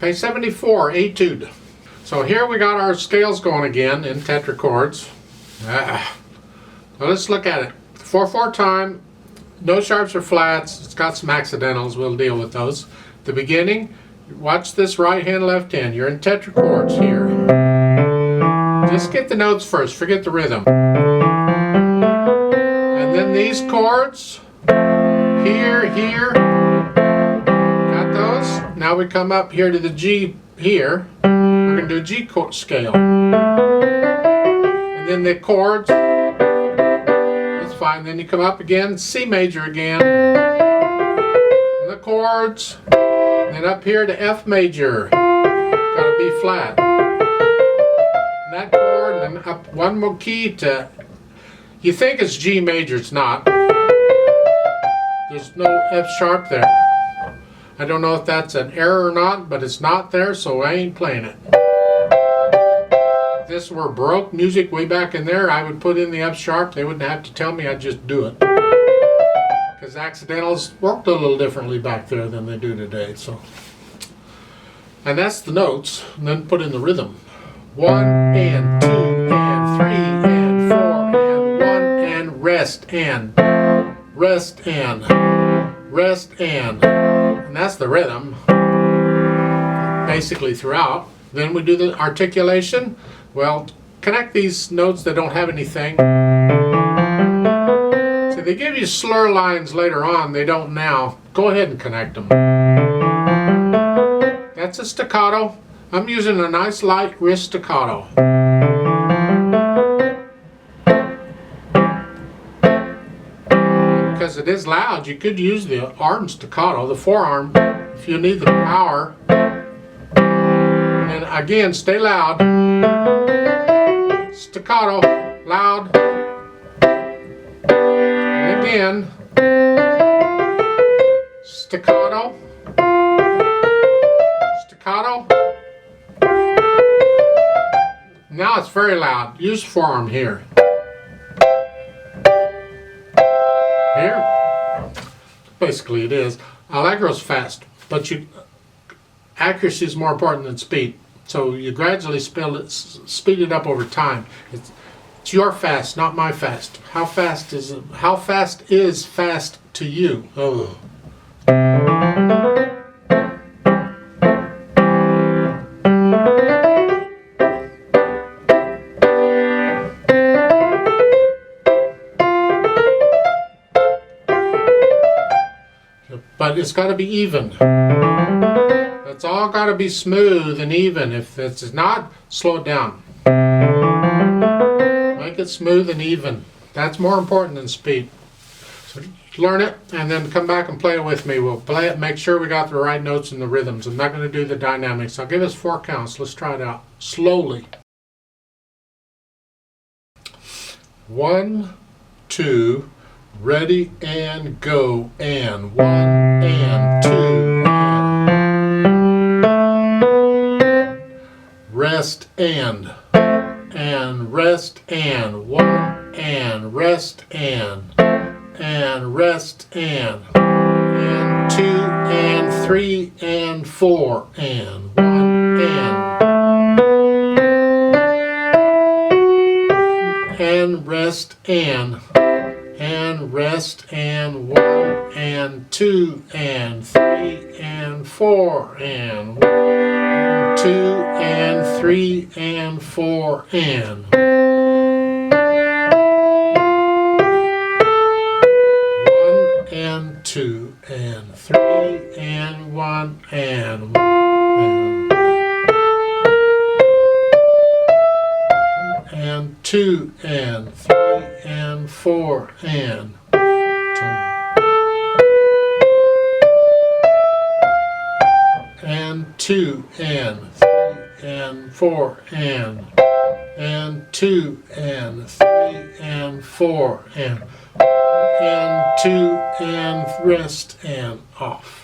Page 74, Etude. So here we got our scales going again in tetrachords. Now let's look at it. 4/4 time, no sharps or flats. It's got some accidentals. We'll deal with those. At the beginning, watch this right hand, left hand. You're in tetrachords here. Just get the notes first. Forget the rhythm. And then these chords, here, here. Got those? Now we come up here to the G here. We're going to do a G chord scale. And then the chords. That's fine. Then you come up again, C major again. And the chords. Then up here to F major. Got to B flat. And that chord, and then up one more key to. You think it's G major, it's not. There's no F sharp there. I don't know if that's an error or not, but it's not there, so I ain't playing it. If this were Baroque music way back in there, I would put in the F sharp. They wouldn't have to tell me, I'd just do it. Because accidentals worked a little differently back there than they do today. So, and that's the notes, and then put in the rhythm. 1 and 2 and 3 and 4 and 1 and rest and rest and rest and that's the rhythm basically throughout. Then we do the articulation. Well, connect these notes that don't have anything. So they give you slur lines later on, they don't now. Go ahead and connect them. That's a staccato. I'm using a nice light wrist staccato. Because it is loud, you could use the arm staccato, the forearm, if you need the power. And again, stay loud. Staccato, loud. And again, staccato, staccato. Now it's very loud. Use forearm here. Here. Basically it is. Allegro's fast, but accuracy is more important than speed. So you gradually speed it up over time. It's your fast, not my fast. How fast is it? How fast is fast to you? Oh. But it's got to be even. It's all got to be smooth and even. If it's not, slow it down. Make it smooth and even. That's more important than speed. So learn it and then come back and play it with me. We'll play it, make sure we got the right notes and the rhythms. I'm not going to do the dynamics. I'll give us 4 counts. Let's try it out slowly. 1, 2, ready and go, and 1 and 2 and rest and rest and 1 and rest and rest and 2 and 3 and 4 and 1 and rest and rest and 1 and 2 and 3 and 4 and 1 and 2 and 3 and 4 and 1 and 2 and 3 and 1 and 1 and 2 and 3 and 4 and 2 and 2 and 3 and 4 and 2 and 3 and 4 and 2 and rest and off.